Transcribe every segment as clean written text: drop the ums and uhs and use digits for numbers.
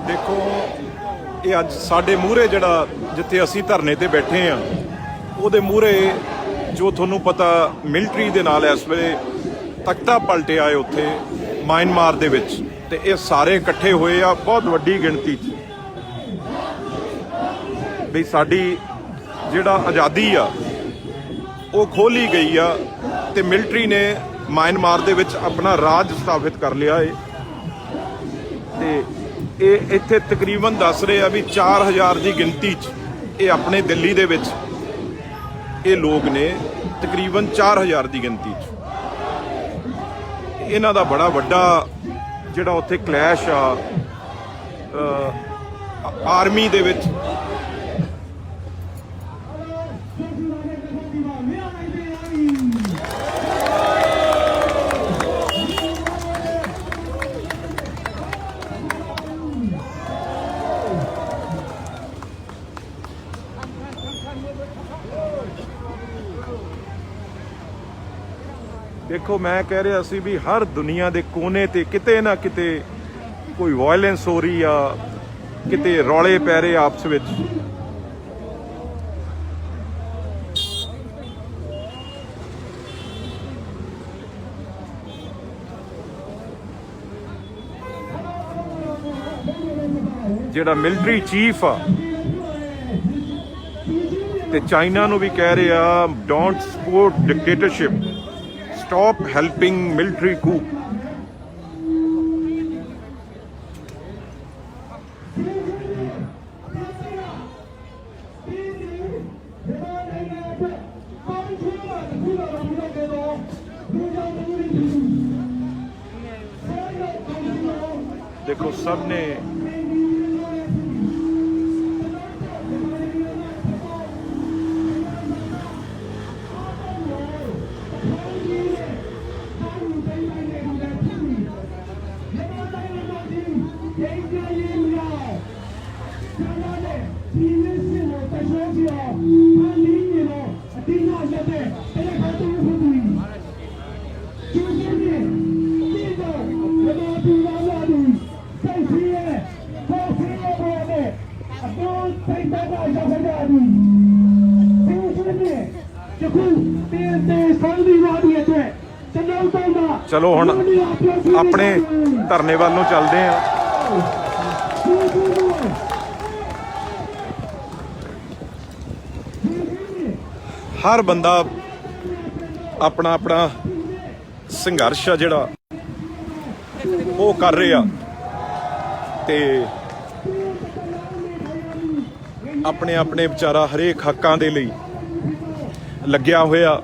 देखो ये अज साडे मूहरे जिहड़ा जिथे असीं धरने ते बैठे हाँ उहदे मूहरे जो तुहानूं पता मिलटरी दे नाल इस वेले तख्ता पलटिया है उत्थे म्यांमार दे विच ते ये सारे इकट्ठे होए आ बहुत वड्डी गिणती च भी साडी जिहड़ा आज़ादी आ वो खोली गई आ ते मिलटरी ने म्यांमार दे विच अपना राज स्थापित कर लिया है ते ਇਹ ਇੱਥੇ ਤਕਰੀਬਨ ਦੱਸ ਰਹੇ ਆ ਵੀ 4000 ਦੀ ਗਿਣਤੀ 'ਚ ਇਹ ਆਪਣੇ ਦਿੱਲੀ ਦੇ ਵਿੱਚ ਇਹ ਲੋਕ ਨੇ ਤਕਰੀਬਨ 4000 ਦੀ ਗਿਣਤੀ 'ਚ ਇਹਨਾਂ ਦਾ ਬੜਾ ਵੱਡਾ ਜਿਹੜਾ ਉੱਥੇ ਕਲੈਸ਼ ਆ ਆਰਮੀ ਦੇ ਵਿੱਚ देखो मैं कह रहा सी भी हर दुनिया के कोने ते किते ना किते कोई वायलेंस हो रही आ किते रौले पै रहे आपस विच जिहड़ा मिलिटरी चीफ आ ते चाइना नूं भी कह रहे आ don't support dictatorship Stop helping military coup. देखो सब ने चलो हुण अपने धरने वाल नूं चलदे आ हर बंदा अपना अपना संघर्ष आ जिहड़ा वो कर रहा ते अपने अपने विचारा हरेक हक्कां दे लई लग्या होया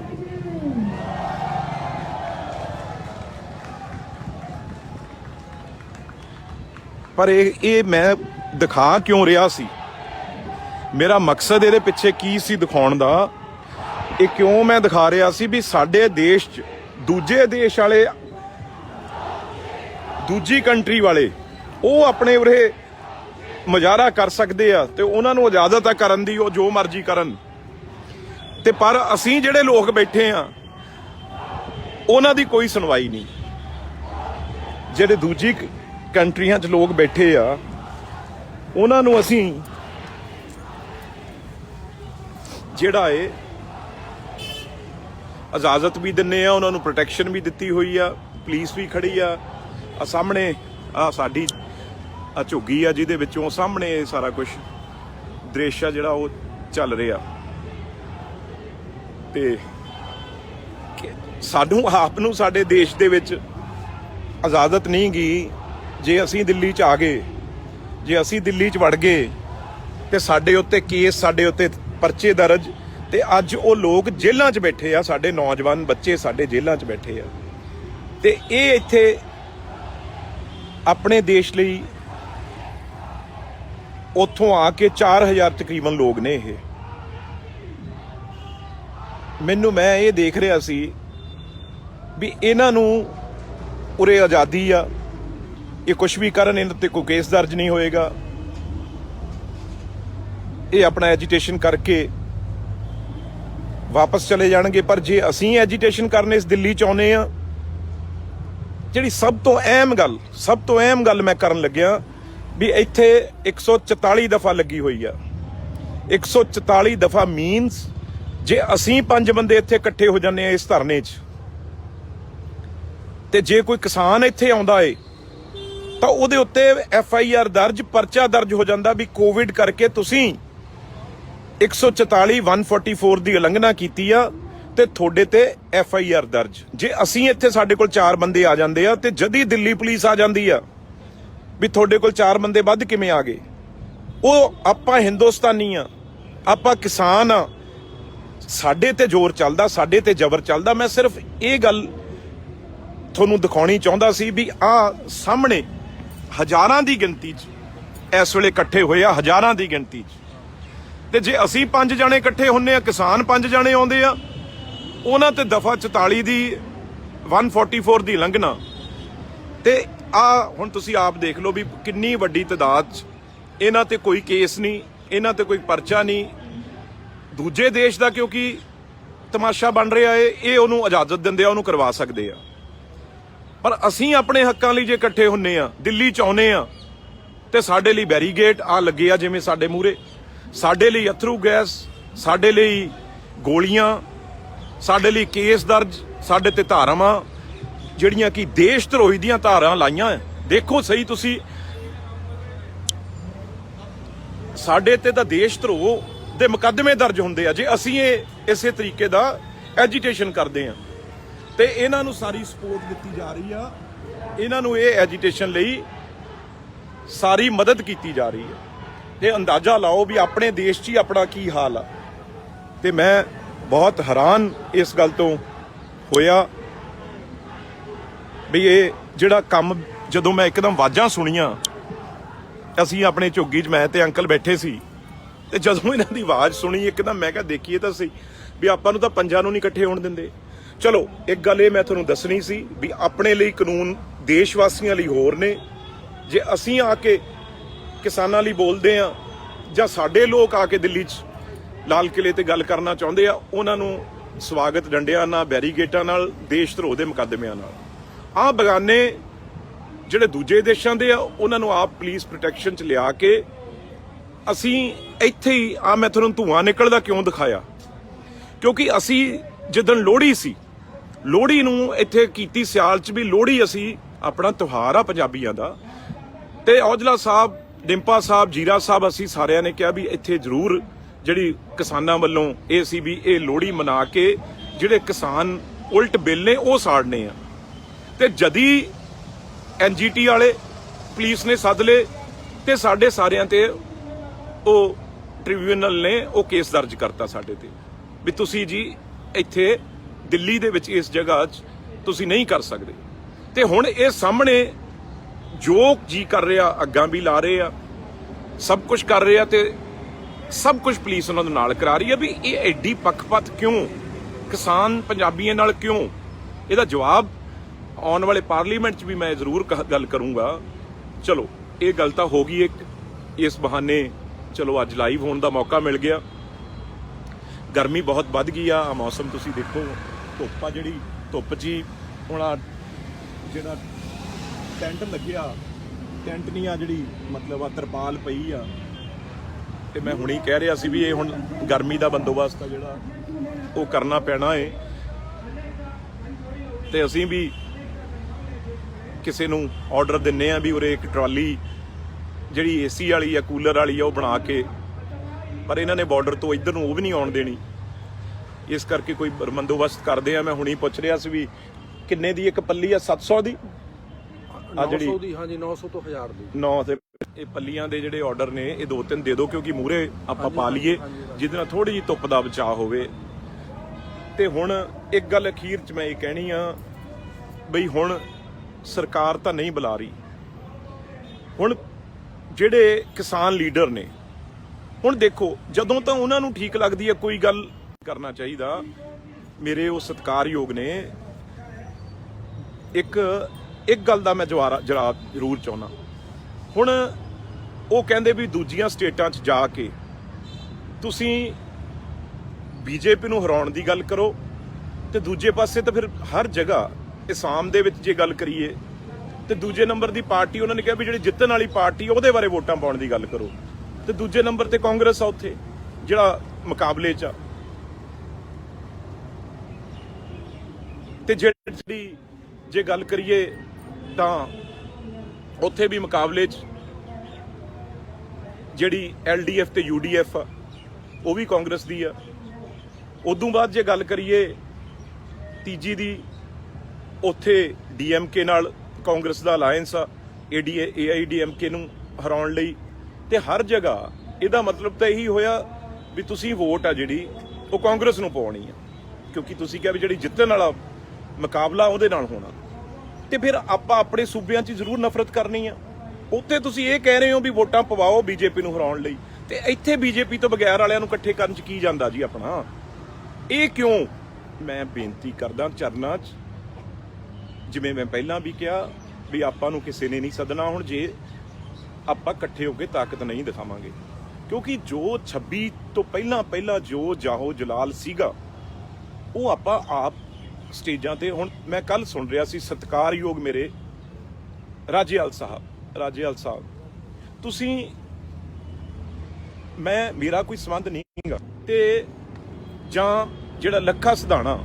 पर ये मैं दिखा क्यों रहा सी मेरा मकसद ये पिछे की सी दिखाउण दा ये क्यों मैं दिखा रहा सी भी साडे देश च दूजे देश वाले दूजी कंट्री वाले वो अपने उरे मुजाहरा कर सकते आ ते उन्हां नूं इजाजत आ करन दी जो मर्जी करन ते पर असीं जिहड़े लोग बैठे आ उन्हां दी कोई सुनवाई नहीं जिहड़े दूजी कंट्रियां च लोग बैठे आ उन्हां नूं असीं जिहड़ा है इजाजत भी दिन्ने आ उन्हां नूं प्रोटैक्शन भी दित्ती हुई आ पुलिस भी खड़ी आ सामने आ साडी आ झुग्गी आ जिहदे विचों सामने सारा कुछ दृश्य जिहड़ा वो चल रहा ते सानू आप नूं साडे देश दे विच इजाजत नहीं गी जे असीं दिल्ली च आ गए जे असीं दिल्ली च वड़ गए ते साडे उत्ते केस साडे उत्ते परचे दर्ज ते अज वो लोग जेलां च बैठे आ साडे नौजवान बच्चे साडे जेलां च बैठे आ ते ये इत्थे अपने देश लई ਉੱਥੋਂ ਆ ਕੇ 4000 ਤਕਰੀਬਨ ਲੋਕ ਨੇ ਇਹ। ਮੈਂ ਇਹ ਦੇਖ ਰਿਹਾ ਸੀ ਵੀ ਇਹਨਾਂ ਨੂੰ ਉਰੇ ਆਜ਼ਾਦੀ ਆ, ਇਹ ਕੁਛ ਵੀ ਕਰਨ, ਇਹਨਾਂ ਤੇ ਕੋਈ ਕੇਸ ਦਰਜ ਨਹੀਂ ਹੋਏਗਾ, ਇਹ ਆਪਣਾ ਐਜੀਟੇਸ਼ਨ ਕਰਕੇ ਵਾਪਸ ਚਲੇ ਜਾਣਗੇ। ਪਰ ਜੇ ਅਸੀਂ ਐਜੀਟੇਸ਼ਨ ਕਰਨੇ ਇਸ ਦਿੱਲੀ ਚ ਆਉਨੇ ਆ, ਜਿਹੜੀ ਸਭ ਤੋਂ ਅਹਿਮ ਗੱਲ ਮੈਂ ਕਰਨ ਲੱਗਿਆ ਵੀ ਇੱਥੇ 144 ਦਫਾ ਲੱਗੀ ਹੋਈ ਆ। 144 ਦਫਾ ਮੀਨਸ ਜੇ ਅਸੀਂ 5 ਬੰਦੇ ਇੱਥੇ ਇਕੱਠੇ ਹੋ ਜਾਂਦੇ ਆ ਇਸ ਧਰਨੇ 'ਚ, ਤੇ ਜੇ ਕੋਈ ਕਿਸਾਨ ਇੱਥੇ ਆਉਂਦਾ ਏ ਤਾਂ ਉਹਦੇ ਉੱਤੇ FIR ਦਰਜ, ਪਰਚਾ ਦਰਜ ਹੋ ਜਾਂਦਾ ਵੀ ਕੋਵਿਡ ਕਰਕੇ ਤੁਸੀਂ 144 144 ਦੀ ਉਲੰਘਣਾ ਕੀਤੀ ਆ ਤੇ ਤੁਹਾਡੇ ਤੇ FIR ਦਰਜ। ਜੇ ਅਸੀਂ ਇੱਥੇ ਸਾਡੇ ਕੋਲ 4 ਬੰਦੇ ਆ ਜਾਂਦੇ ਆ ਤੇ ਜਦ ਹੀ ਦਿੱਲੀ ਪੁਲਿਸ ਆ ਜਾਂਦੀ ਆ ਵੀ ਤੁਹਾਡੇ ਕੋਲ 4 ਬੰਦੇ ਵੱਧ ਕਿਵੇਂ ਆ ਗਏ, ਉਹ ਆਪਾਂ ਹਿੰਦੁਸਤਾਨੀ ਆ, ਆਪਾਂ ਕਿਸਾਨ ਆ, ਸਾਡੇ ਤੇ ਜ਼ੋਰ ਚੱਲਦਾ, ਸਾਡੇ ਤੇ ਜ਼ਬਰ ਚੱਲਦਾ। ਮੈਂ ਸਿਰਫ ਇਹ ਗੱਲ ਤੁਹਾਨੂੰ ਦਿਖਾਉਣੀ ਚਾਹੁੰਦਾ ਸੀ ਵੀ ਆ ਸਾਹਮਣੇ ਹਜ਼ਾਰਾਂ ਦੀ ਗਿਣਤੀ 'ਚ ਇਸ ਵੇਲੇ ਇਕੱਠੇ ਹੋਏ ਆ, ਹਜ਼ਾਰਾਂ ਦੀ ਗਿਣਤੀ 'ਚ। ਤੇ ਜੇ ਅਸੀਂ 5 ਜਣੇ ਇਕੱਠੇ ਹੁੰਨੇ ਆ, ਕਿਸਾਨ 5 ਜਣੇ ਆਉਂਦੇ ਆ, ਉਹਨਾਂ ਤੇ ਦਫਾ 44 ਦੀ 144 ਦੀ ਉਲੰਘਣਾ। ਤੇ ਆ ਹੁਣ ਤੁਸੀਂ ਆਪ ਦੇਖ ਲਓ ਵੀ ਕਿੰਨੀ ਵੱਡੀ ਤਾਦਾਦ 'ਚ ਇਹਨਾਂ ਤੇ ਕੋਈ ਕੇਸ ਨਹੀਂ, ਇਹਨਾਂ ਤੇ ਕੋਈ ਪਰਚਾ ਨਹੀਂ। ਦੂਜੇ ਦੇਸ਼ ਦਾ ਕਿਉਂਕਿ ਤਮਾਸ਼ਾ ਬਣ ਰਿਹਾ ਏ, ਇਹ ਉਹਨੂੰ ਇਜਾਜ਼ਤ ਦਿੰਦੇ ਆ, ਉਹਨੂੰ ਕਰਵਾ ਸਕਦੇ ਆ। ਪਰ ਅਸੀਂ ਆਪਣੇ ਹੱਕਾਂ ਲਈ ਜੇ ਇਕੱਠੇ ਹੁੰਨੇ ਆ, ਦਿੱਲੀ ਚ ਆਉਨੇ ਆ, ਤੇ ਸਾਡੇ ਲਈ ਬੈਰੀਗੇਟ ਆ ਲੱਗੇ ਆ ਜਿਵੇਂ ਸਾਡੇ ਮੂਹਰੇ, ਸਾਡੇ ਲਈ ਅਥਰੂ ਗੈਸ, ਸਾਡੇ ਲਈ ਗੋਲੀਆਂ, ਸਾਡੇ ਲਈ ਕੇਸ ਦਰਜ, ਸਾਡੇ ਤੇ ਧਾਰਾਵਾਂ ਜਿਹੜੀਆਂ ਕਿ ਦੇਸ਼ ਧਰੋਹੀ ਦੀਆਂ ਧਾਰਾਂ ਲਾਈਆਂ। ਦੇਖੋ ਸਹੀ ਤੁਸੀਂ, ਸਾਡੇ ਤੇ ਤਾਂ ਦੇਸ਼ ਧਰੋਹ ਦੇ ਮੁਕੱਦਮੇ ਦਰਜ ਹੁੰਦੇ ਆ ਜੇ ਅਸੀਂ ਇਹ ਇਸੇ ਤਰੀਕੇ ਦਾ ਐਜੀਟੇਸ਼ਨ ਕਰਦੇ ਆ। ਤੇ ਇਹਨਾਂ ਨੂੰ ਸਾਰੀ ਸਪੋਰਟ ਦਿੱਤੀ ਜਾ ਰਹੀ ਆ, ਇਹਨਾਂ ਨੂੰ ਇਹ ਐਜੀਟੇਸ਼ਨ ਲਈ ਸਾਰੀ ਮਦਦ ਕੀਤੀ ਜਾ ਰਹੀ ਹੈ। ਤੇ ਅੰਦਾਜ਼ਾ ਲਾਓ ਵੀ ਆਪਣੇ ਦੇਸ਼ 'ਚ ਹੀ ਆਪਣਾ ਕੀ ਹਾਲ ਆ। ਤੇ ਮੈਂ ਬਹੁਤ ਹੈਰਾਨ ਇਸ ਗੱਲ ਤੋਂ ਹੋਇਆ ਵੀ ਇਹ ਜਿਹੜਾ ਕੰਮ, ਜਦੋਂ ਮੈਂ ਇੱਕਦਮ ਆਵਾਜ਼ਾਂ ਸੁਣੀਆਂ, ਅਸੀਂ ਆਪਣੇ ਝੁੱਗੀ 'ਚ ਮੈਂ ਤੇ ਅੰਕਲ ਬੈਠੇ ਸੀ, ਤੇ ਜਦੋਂ ਇਹਨਾਂ ਦੀ ਆਵਾਜ਼ ਸੁਣੀ ਇੱਕਦਮ ਮੈਂ ਕਿਹਾ ਦੇਖੀਏ ਤਾਂ ਸਹੀ ਵੀ ਆਪਾਂ ਨੂੰ ਤਾਂ ਪੰਜਾਂ ਨੂੰ ਨਹੀਂ ਇਕੱਠੇ ਹੋਣ ਦਿੰਦੇ। ਚਲੋ ਇੱਕ ਗੱਲ ਇਹ ਮੈਂ ਤੁਹਾਨੂੰ ਦੱਸਣੀ ਸੀ ਵੀ ਆਪਣੇ ਲਈ ਕਾਨੂੰਨ ਦੇਸ਼ ਵਾਸੀਆਂ ਲਈ ਹੋਰ ਨੇ। ਜੇ ਅਸੀਂ ਆ ਕੇ ਕਿਸਾਨਾਂ ਲਈ ਬੋਲਦੇ ਆ ਜਾਂ ਸਾਡੇ ਲੋਕ ਆ ਕੇ ਦਿੱਲੀ 'ਚ ਲਾਲ ਕਿਲੇ ਤੇ ਗੱਲ ਕਰਨਾ ਚਾਹੁੰਦੇ ਆ, ਉਹਨਾਂ ਨੂੰ ਸਵਾਗਤ ਡੰਡਿਆਂ ਨਾਲ, ਬੈਰੀਗੇਟਾਂ ਨਾਲ, ਦੇਸ਼ ਧਰੋਹ ਦੇ ਮੁਕੱਦਮਿਆਂ ਨਾਲ। ਆਹ ਬਗਾਨੇ ਜਿਹੜੇ ਦੂਜੇ ਦੇਸ਼ਾਂ ਦੇ ਆ, ਉਹਨਾਂ ਨੂੰ ਆਪ ਪੁਲਿਸ ਪ੍ਰੋਟੈਕਸ਼ਨ 'ਚ ਲਿਆ ਕੇ ਅਸੀਂ ਇੱਥੇ ਹੀ ਮੈਂ ਤੁਹਾਨੂੰ ਧੂਆਂ ਨਿਕਲਦਾ ਕਿਉਂ ਦਿਖਾਇਆ, ਕਿਉਂਕਿ ਅਸੀਂ ਜਿੱਦਣ ਲੋਹੜੀ ਸੀ, ਲੋਹੜੀ ਨੂੰ ਇੱਥੇ ਕੀਤੀ ਸਿਆਲ 'ਚ ਵੀ ਲੋਹੜੀ ਅਸੀਂ ਆਪਣਾ ਤਿਉਹਾਰ ਆ ਪੰਜਾਬੀਆਂ ਦਾ। ਤੇ ਔਜਲਾ ਸਾਹਿਬ, ਡਿੰਪਾ ਸਾਹਿਬ, ਜੀਰਾ ਸਾਹਿਬ, ਅਸੀਂ ਸਾਰਿਆਂ ਨੇ ਕਿਹਾ ਵੀ ਇੱਥੇ ਜ਼ਰੂਰ ਜਿਹੜੀ ਕਿਸਾਨਾਂ ਵੱਲੋਂ ਇਹ ਸੀ ਵੀ ਇਹ ਲੋਹੜੀ ਮਨਾ ਕੇ ਜਿਹੜੇ ਕਿਸਾਨ ਉਲਟ ਬਿੱਲ ਨੇ ਉਹ ਸਾੜਨੇ ਆ। ਤੇ ਜਦੀ NGT ਵਾਲੇ ਪੁਲਿਸ ਨੇ ਸੱਦ ਲਏ ਤੇ ਸਾਡੇ ਸਾਰਿਆਂ ਤੇ ਉਹ ਟ੍ਰਿਬਿਊਨਲ ਨੇ ਉਹ ਕੇਸ ਦਰਜ ਕਰਤਾ ਸਾਡੇ ਤੇ ਵੀ ਤੁਸੀਂ ਜੀ ਇੱਥੇ ਦਿੱਲੀ ਦੇ ਵਿੱਚ ਇਸ ਜਗ੍ਹਾ 'ਚ ਤੁਸੀਂ ਨਹੀਂ ਕਰ ਸਕਦੇ। ਤੇ ਹੁਣ ਇਹ ਸਾਹਮਣੇ ਜੋ ਜੀ ਕਰ ਰਿਹਾ, ਅੱਗਾਂ ਵੀ ਲਾ ਰਹੇ ਆ, ਸਭ ਕੁਝ ਕਰ ਰਹੇ ਆ, ਤੇ ਸਭ ਕੁਝ ਪੁਲਿਸ ਉਹਨਾਂ ਦੇ ਨਾਲ ਕਰਾ ਰਹੀ ਆ। ਵੀ ਇਹ ਐਡੀ ਪੱਖਪਾਤ ਕਿਉਂ, ਕਿਸਾਨ ਪੰਜਾਬੀਆਂ ਨਾਲ ਕਿਉਂ? ਇਹਦਾ ਜਵਾਬ ਆਉਣ ਵਾਲੇ ਪਾਰਲੀਮੈਂਟ 'ਚ ਵੀ ਮੈਂ ਜ਼ਰੂਰ ਗੱਲ ਕਰੂੰਗਾ। ਚਲੋ ਇਹ ਗੱਲ ਤਾਂ ਹੋ ਗਈ ਇੱਕ, ਇਸ ਬਹਾਨੇ ਚਲੋ ਅੱਜ ਲਾਈਵ ਹੋਣ ਦਾ ਮੌਕਾ ਮਿਲ ਗਿਆ। ਗਰਮੀ ਬਹੁਤ ਵੱਧ ਗਈ ਆ, ਮੌਸਮ ਤੁਸੀਂ ਦੇਖੋ, ਧੁੱਪ ਆ ਜਿਹੜੀ, ਧੁੱਪ 'ਚ ਹੀ ਹੁਣ ਜਿਹੜਾ ਟੈਂਟ ਲੱਗਿਆ, ਟੈਂਟ ਨਹੀਂ ਆ ਜਿਹੜੀ ਮਤਲਬ ਆ ਤਰਪਾਲ ਪਈ ਆ। ਤੇ ਮੈਂ ਹੁਣੀ ਕਹਿ ਰਿਹਾ ਸੀ ਵੀ ਇਹ ਹੁਣ ਗਰਮੀ ਦਾ ਬੰਦੋਬਸਤ ਆ ਜਿਹੜਾ ਉਹ ਕਰਨਾ ਪੈਣਾ ਏ। ਤੇ ਅਸੀਂ ਵੀ ਕਿਸੇ ਨੂੰ ਆਰਡਰ ਦਿੰਨੇ ਆ ਵੀ ਉਰੇ ਇੱਕ ਟਰਾਲੀ ਜਿਹੜੀ AC ਵਾਲੀ ਆ, ਕੂਲਰ ਵਾਲੀ ਆ, ਉਹ ਬਣਾ ਕੇ, ਪਰ ਇਹਨਾਂ ਨੇ ਬਾਰਡਰ ਤੋਂ ਇੱਧਰ ਨੂੰ ਉਹ ਵੀ ਨਹੀਂ ਆਉਣ ਦੇਣੀ। ਇਸ ਕਰਕੇ ਕੋਈ ਬੰਦੋਬਸਤ ਕਰਦੇ ਆ। ਮੈਂ ਹੁਣੀ ਪੁੱਛ ਰਿਹਾ ਸੀ ਵੀ ਕਿੰਨੇ ਦੀ ਇੱਕ ਪੱਲੀ ਆ? 700 ਦੀ ਆ ਜਿਹੜੀ? 900 ਦੀ, ਹਾਂਜੀ 900 ਤੋਂ 1000 ਦੀ। 9 ਤੇ ਇਹ ਪੱਲੀਆਂ ਦੇ ਜਿਹੜੇ ਆਰਡਰ ਨੇ ਇਹ 2-3 ਦੇ ਦਿਓ, ਕਿਉਂਕਿ ਮੂਹਰੇ ਆਪਾਂ ਪਾ ਲਈਏ ਜਿਹਦੇ ਨਾਲ ਥੋੜੀ ਜਿਹੀ ਧੁੱਪ ਦਾ ਬਚਾਅ ਹੋਵੇ। ਤੇ ਹੁਣ ਇੱਕ ਗੱਲ ਅਖੀਰ 'ਚ ਮੈਂ ਇਹ ਕਹਿਣੀ ਆ ਬਈ ਹੁਣ ਸਰਕਾਰ ਤਾਂ ਨਹੀਂ ਬੁਲਾ ਰਹੀ, ਹੁਣ ਜਿਹੜੇ ਕਿਸਾਨ ਲੀਡਰ ਨੇ, ਹੁਣ ਦੇਖੋ ਜਦੋਂ ਤਾਂ ਉਹਨਾਂ ਨੂੰ ਠੀਕ ਲੱਗਦੀ ਹੈ ਕੋਈ ਗੱਲ ਕਰਨਾ ਚਾਹੀਦਾ। ਮੇਰੇ ਉਹ ਸਤਿਕਾਰਯੋਗ ਨੇ, ਇੱਕ ਗੱਲ ਦਾ ਮੈਂ ਜਵਾਬ ਜ਼ਰੂਰ ਚਾਹੁੰਦਾ। ਹੁਣ ਉਹ ਕਹਿੰਦੇ ਵੀ ਦੂਜੀਆਂ ਸਟੇਟਾਂ 'ਚ ਜਾ ਕੇ ਤੁਸੀਂ ਬੀਜੇਪੀ ਨੂੰ ਹਰਾਉਣ ਦੀ ਗੱਲ ਕਰੋ, ਤੇ ਦੂਜੇ ਪਾਸੇ ਤਾਂ ਫਿਰ ਹਰ ਜਗ੍ਹਾ ਅਸਾਮ ਦੇ ਵਿੱਚ ਜੇ ਗੱਲ ਕਰੀਏ ਤੇ ਦੂਜੇ ਨੰਬਰ ਦੀ ਪਾਰਟੀ ਉਹਨਾਂ ਨੇ ਕਿਹਾ ਵੀ ਜਿਹੜੀ ਜਿੱਤਣ ਵਾਲੀ ਪਾਰਟੀ ਉਹਦੇ ਬਾਰੇ ਵੋਟਾਂ ਪਾਉਣ ਦੀ ਗੱਲ ਕਰੋ, ਤੇ ਦੂਜੇ ਨੰਬਰ ਤੇ ਕਾਂਗਰਸ ਆ ਉੱਥੇ ਜਿਹੜਾ ਮੁਕਾਬਲੇ 'ਚ ਆ। ਤੇ ਜਿਹੜੀ ਜੇ ਗੱਲ ਕਰੀਏ ਤਾਂ ਉੱਥੇ ਵੀ ਮੁਕਾਬਲੇ 'ਚ ਜਿਹੜੀ LDF ਤੇ UDF ਆ ਉਹ ਵੀ ਕਾਂਗਰਸ ਦੀ ਆ। ਉਦੋਂ ਬਾਅਦ ਜੇ ਗੱਲ ਕਰੀਏ ਤੀਜੀ ਦੀ, ਉੱਥੇ DMK ਨਾਲ ਕਾਂਗਰਸ ਦਾ ਅਲਾਇੰਸ ਆ, AIDMK ਨੂੰ ਹਰਾਉਣ ਲਈ। ਤੇ ਹਰ ਜਗ੍ਹਾ ਇਹਦਾ ਮਤਲਬ ਤਾਂ ਇਹੀ ਹੋਇਆ ਵੀ ਤੁਸੀਂ ਵੋਟ ਆ ਜਿਹੜੀ ਉਹ ਕਾਂਗਰਸ ਨੂੰ ਪਾਉਣੀ ਆ, ਕਿਉਂਕਿ ਤੁਸੀਂ ਕਿਹਾ ਵੀ ਜਿਹੜੀ ਜਿੱਤਣ ਵਾਲਾ ਮੁਕਾਬਲਾ ਉਹਦੇ ਨਾਲ ਹੋਣਾ। ਤੇ ਫਿਰ ਆਪਾਂ ਆਪਣੇ ਸੂਬਿਆਂ 'ਚ ਜ਼ਰੂਰ ਨਫ਼ਰਤ ਕਰਨੀ ਆ। ਉੱਥੇ ਤੁਸੀਂ ਇਹ ਕਹਿ ਰਹੇ ਹੋ ਵੀ ਵੋਟਾਂ ਪਵਾਓ BJP ਨੂੰ ਹਰਾਉਣ ਲਈ, ਤੇ ਇੱਥੇ BJP ਤੋਂ ਬਗੈਰ ਵਾਲਿਆਂ ਨੂੰ ਇਕੱਠੇ ਕਰਨ 'ਚ ਕੀ ਜਾਂਦਾ ਜੀ ਆਪਣਾ? ਇਹ ਕਿਉਂ? ਮੈਂ ਬੇਨਤੀ ਕਰਦਾ ਚਰਨਾਂ 'ਚ, ਜਿਵੇਂ ਮੈਂ ਪਹਿਲਾਂ ਵੀ ਕਿਹਾ ਵੀ ਆਪਾਂ ਨੂੰ ਕਿਸੇ ਨੇ ਨਹੀਂ ਸੱਦਣਾ ਹੁਣ ਜੇ ਆਪਾਂ ਇਕੱਠੇ ਹੋ ਕੇ ਤਾਕਤ ਨਹੀਂ ਦਿਖਾਵਾਂਗੇ, ਕਿਉਂਕਿ ਜੋ 26 ਤੋਂ ਪਹਿਲਾਂ ਜੋ ਜਾਹੋ ਜਲਾਲ ਸੀਗਾ ਉਹ ਆਪਾਂ ਆਪ ਸਟੇਜਾਂ ਤੇ। ਹੁਣ ਮੈਂ ਕੱਲ ਸੁਣ ਰਿਹਾ ਸੀ ਸਤਿਕਾਰਯੋਗ ਮੇਰੇ ਰਾਜੇਵਾਲ ਸਾਹਿਬ, ਤੁਸੀਂ ਮੇਰਾ ਕੋਈ ਸੰਬੰਧ ਨਹੀਂ ਹੈਗਾ, ਤੇ ਜਾਂ ਜਿਹੜਾ ਲੱਖਾ ਸਿਧਾਣਾ,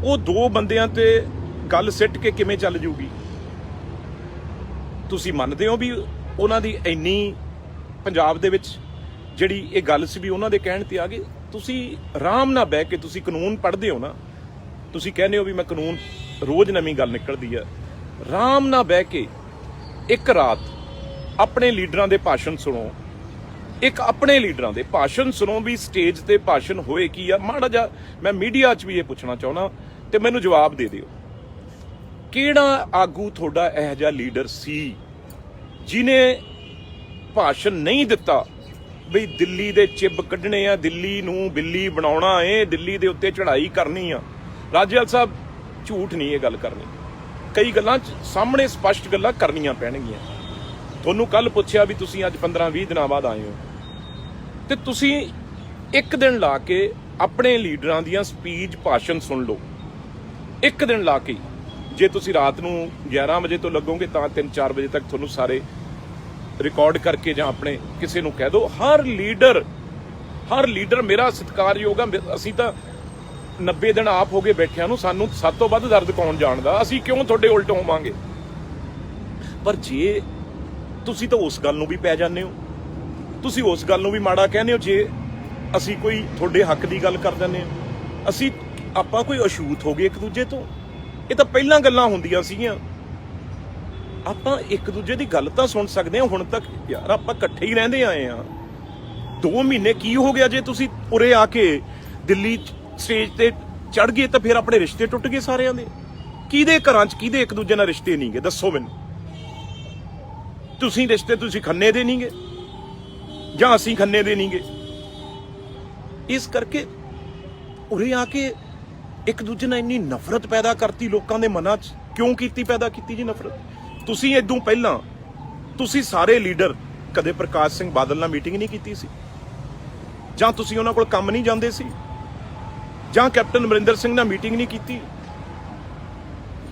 ਉਹ ਦੋ ਬੰਦਿਆਂ ਤੇ ਗੱਲ ਸਿੱਟ ਕੇ ਕਿਵੇਂ ਚੱਲ ਜੂਗੀ? ਤੁਸੀਂ ਮੰਨਦੇ ਹੋ ਵੀ ਉਹਨਾਂ ਦੀ ਇੰਨੀ ਪੰਜਾਬ ਦੇ ਵਿੱਚ ਜਿਹੜੀ ਇਹ ਗੱਲ ਸੀ ਵੀ ਉਹਨਾਂ ਦੇ ਕਹਿਣ ਤੇ ਆ ਗਏ? ਤੁਸੀਂ ਆਰਾਮ ਨਾਲ ਬਹਿ ਕੇ ਤੁਸੀਂ ਕਾਨੂੰਨ ਪੜ੍ਹਦੇ ਹੋ ਨਾ, ਤੁਸੀਂ ਕਹਿੰਦੇ ਹੋ ਵੀ ਮੈਂ ਕਾਨੂੰਨ ਰੋਜ਼ ਨਵੀਂ ਗੱਲ ਨਿਕਲਦੀ ਆ। ਆਰਾਮ ਨਾਲ ਬਹਿ ਕੇ ਇੱਕ ਰਾਤ ਆਪਣੇ ਲੀਡਰਾਂ ਦੇ ਭਾਸ਼ਣ ਸੁਣੋ, ਆਪਣੇ ਲੀਡਰਾਂ ਦੇ ਭਾਸ਼ਣ ਸੁਣੋ ਵੀ ਸਟੇਜ ਤੇ ਭਾਸ਼ਣ ਹੋਏ ਕੀ ਆ। ਮਾੜਾ ਜਿਹਾ ਮੈਂ ਮੀਡੀਆ 'ਚ ਵੀ ਇਹ ਪੁੱਛਣਾ ਚਾਹੁੰਦਾ ਤੇ ਮੈਨੂੰ ਜਵਾਬ ਦੇ ਦਿਓ, ਕਿਹੜਾ ਆਗੂ ਤੁਹਾਡਾ ਇਹੋ ਜਿਹਾ ਲੀਡਰ ਸੀ ਜਿਹਨੇ ਭਾਸ਼ਣ ਨਹੀਂ ਦਿੱਤਾ ਬਈ ਦਿੱਲੀ ਦੇ ਚਿੱਬ ਕੱਢਣੇ ਆ, ਦਿੱਲੀ ਨੂੰ ਬਿੱਲੀ ਬਣਾਉਣਾ ਏ, ਦਿੱਲੀ ਦੇ ਉੱਤੇ ਚੜ੍ਹਾਈ ਕਰਨੀ ਆ? ਰਾਜੇਵਾਲ ਸਾਹਿਬ ਝੂਠ ਨਹੀਂ ਇਹ ਗੱਲ ਕਰਨੀ, ਕਈ ਗੱਲਾਂ 'ਚ ਸਾਹਮਣੇ ਸਪਸ਼ਟ ਗੱਲਾਂ ਕਰਨੀਆਂ ਪੈਣਗੀਆਂ। ਤੁਹਾਨੂੰ ਕੱਲ ਪੁੱਛਿਆ ਵੀ ਤੁਸੀਂ ਅੱਜ 15-20 ਦਿਨਾਂ ਬਾਅਦ ਆਏ ਹੋ, ਤੇ ਤੁਸੀਂ ਇੱਕ ਦਿਨ ਲਾ ਕੇ ਆਪਣੇ ਲੀਡਰਾਂ ਦੀਆਂ ਸਪੀਚ ਭਾਸ਼ਣ ਸੁਣ ਲਓ, ਇੱਕ ਦਿਨ ਲਾ ਕੇ। ਜੇ ਤੁਸੀਂ ਰਾਤ ਨੂੰ 11 ਵਜੇ ਤੋਂ ਲੱਗੋਗੇ ਤਾਂ 3-4 ਵਜੇ ਤੱਕ ਤੁਹਾਨੂੰ ਸਾਰੇ ਰਿਕਾਰਡ ਕਰਕੇ ਜਾਂ ਆਪਣੇ ਕਿਸੇ ਨੂੰ ਕਹਿ ਦਿਓ। ਹਰ ਲੀਡਰ ਮੇਰਾ ਸਤਿਕਾਰਯੋਗ ਆ। ਅਸੀਂ ਤਾਂ 90 ਦਿਨ ਆਪ ਹੋ ਗਏ ਬੈਠਿਆਂ ਨੂੰ, ਸਾਨੂੰ ਸਭ ਤੋਂ ਵੱਧ ਦਰਦ ਕੌਣ ਜਾਣਦਾ? ਅਸੀਂ ਕਿਉਂ ਤੁਹਾਡੇ ਉਲਟ ਹੋਵਾਂਗੇ? ਪਰ ਜੇ ਤੁਸੀਂ ਤਾਂ ਉਸ ਗੱਲ ਨੂੰ ਵੀ ਪੈ ਜਾਂਦੇ ਹੋ, ਤੁਸੀਂ ਉਸ ਗੱਲ ਨੂੰ ਵੀ ਮਾੜਾ ਕਹਿੰਦੇ ਹੋ ਜੇ ਅਸੀਂ ਕੋਈ ਤੁਹਾਡੇ ਹੱਕ ਦੀ ਗੱਲ ਕਰ ਦਿੰਦੇ ਹਾਂ। ਆਪਾਂ ਕੋਈ ਅਛੂਤ ਹੋ ਗਏ ਇੱਕ ਦੂਜੇ ਤੋਂ? ਇਹ ਤਾਂ ਪਹਿਲਾਂ ਗੱਲਾਂ ਹੁੰਦੀਆਂ ਸੀਗੀਆਂ। ਆਪਾਂ ਇੱਕ ਦੂਜੇ ਦੀ ਗੱਲ ਤਾਂ ਸੁਣ ਸਕਦੇ ਹਾਂ। ਹੁਣ ਤੱਕ ਯਾਰ ਆਪਾਂ ਇਕੱਠੇ ਹੀ ਰਹਿੰਦੇ ਆਏ ਆ। 2 ਮਹੀਨੇ ਕੀ ਹੋ ਗਿਆ? ਜੇ ਤੁਸੀਂ ਉਰੇ ਆ ਕੇ ਦਿੱਲੀ ਸਟੇਜ ਤੇ ਚੜ ਗਏ ਤਾਂ ਫਿਰ ਆਪਣੇ ਰਿਸ਼ਤੇ ਟੁੱਟ ਗਏ ਸਾਰਿਆਂ ਦੇ। ਕਿਹਦੇ ਘਰਾਂ 'ਚ ਕਿਹਦੇ ਇੱਕ ਦੂਜੇ ਨਾਲ ਰਿਸ਼ਤੇ ਨਹੀਂ ਗਏ? ਦੱਸੋ ਮੈਨੂੰ। ਤੁਸੀਂ ਰਿਸ਼ਤੇ ਤੁਸੀਂ ਖੰਨੇ ਦੇ ਨਹੀਂ ਗਏ ਜਾਂ ਅਸੀਂ ਖੰਨੇ ਦੇ ਨਹੀਂ ਗਏ? ਇਸ ਕਰਕੇ ਉਰੇ ਆ ਕੇ ਇੱਕ ਦੂਜੇ ਨਾਲ ਇੰਨੀ ਨਫ਼ਰਤ ਪੈਦਾ ਕਰਤੀ ਲੋਕਾਂ ਦੇ ਮਨਾਂ 'ਚ। ਕਿਉਂ ਪੈਦਾ ਕੀਤੀ ਜੀ ਨਫ਼ਰਤ? ਤੁਸੀਂ ਇਦੋਂ ਪਹਿਲਾਂ ਤੁਸੀਂ ਸਾਰੇ ਲੀਡਰ ਕਦੇ ਪ੍ਰਕਾਸ਼ ਸਿੰਘ ਬਾਦਲ ਨਾਲ ਮੀਟਿੰਗ ਨਹੀਂ ਕੀਤੀ ਸੀ? ਜਾਂ ਤੁਸੀਂ ਉਹਨਾਂ ਕੋਲ ਕੰਮ ਨਹੀਂ ਜਾਂਦੇ ਸੀ? ਜਾਂ ਕੈਪਟਨ ਅਮਰਿੰਦਰ ਸਿੰਘ ਨਾਲ ਮੀਟਿੰਗ ਨਹੀਂ ਕੀਤੀ?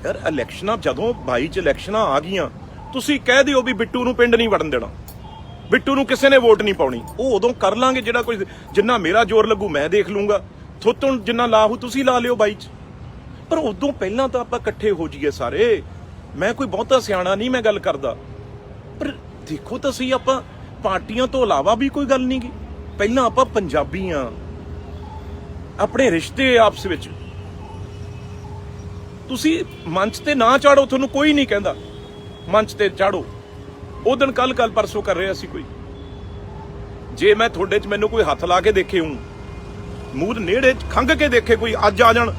ਯਾਰ ਇਲੈਕਸ਼ਨਾਂ ਜਦੋਂ 22 ਚ ਇਲੈਕਸ਼ਨਾਂ ਆ ਗਈਆਂ, ਤੁਸੀਂ ਕਹਿ ਦਿਓ ਵੀ ਬਿੱਟੂ ਨੂੰ ਪਿੰਡ ਨਹੀਂ ਵੜਨ ਦੇਣਾ, ਬਿੱਟੂ ਨੂੰ ਕਿਸੇ ਨੇ ਵੋਟ ਨਹੀਂ ਪਾਉਣੀ। ਉਹ ਉਦੋਂ ਕਰ ਲਾਂਗੇ ਜਿਹੜਾ ਕੋਈ, ਜਿੰਨਾ ਮੇਰਾ ਜ਼ੋਰ ਲੱਗੂ ਮੈਂ ਦੇਖ ਲੂੰਗਾ, ਥੋਤੋਂ ਜਿੰਨਾ ਲਾਹੂ ਤੁਸੀਂ ਲਾ ਲਿਓ 22 ਚ। ਪਰ ਉਦੋਂ ਪਹਿਲਾਂ ਤਾਂ ਆਪਾਂ ਇਕੱਠੇ ਹੋ ਜਾਈਏ ਸਾਰੇ। ਮੈਂ ਕੋਈ ਬਹੁਤਾ ਸਿਆਣਾ ਨਹੀਂ ਮੈਂ ਗੱਲ ਕਰਦਾ, ਪਰ ਦੇਖੋ ਤਾਂ ਸਹੀ, ਆਪਾਂ ਪਾਰਟੀਆਂ ਤੋਂ ਇਲਾਵਾ ਵੀ ਕੋਈ ਗੱਲ ਨਹੀਂ ਗੀ। ਪਹਿਲਾਂ ਆਪਾਂ ਪੰਜਾਬੀ ਆ, ਆਪਣੇ ਰਿਸ਼ਤੇ ਆਪਸ ਵਿੱਚ। ਤੁਸੀਂ ਮੰਚ ਤੇ ਨਾ ਚਾੜੋ, ਤੁਹਾਨੂੰ ਕੋਈ ਨਹੀਂ ਕਹਿੰਦਾ ਮੰਚ ਤੇ ਚਾੜੋ। ਉਹ ਦਿਨ ਕੱਲ ਪਰਸੋਂ ਕਰ ਰਿਹਾ ਸੀ ਕੋਈ, ਜੇ ਮੈਂ ਤੁਹਾਡੇ 'ਚ ਮੈਨੂੰ ਕੋਈ ਹੱਥ ਲਾ ਕੇ ਦੇਖੇ ਹੂੰ, ਮੂੰਹ ਨੇੜੇ ਖੰਘ ਕੇ ਦੇਖੇ ਕੋਈ, ਅੱਜ ਆ ਜਾਣ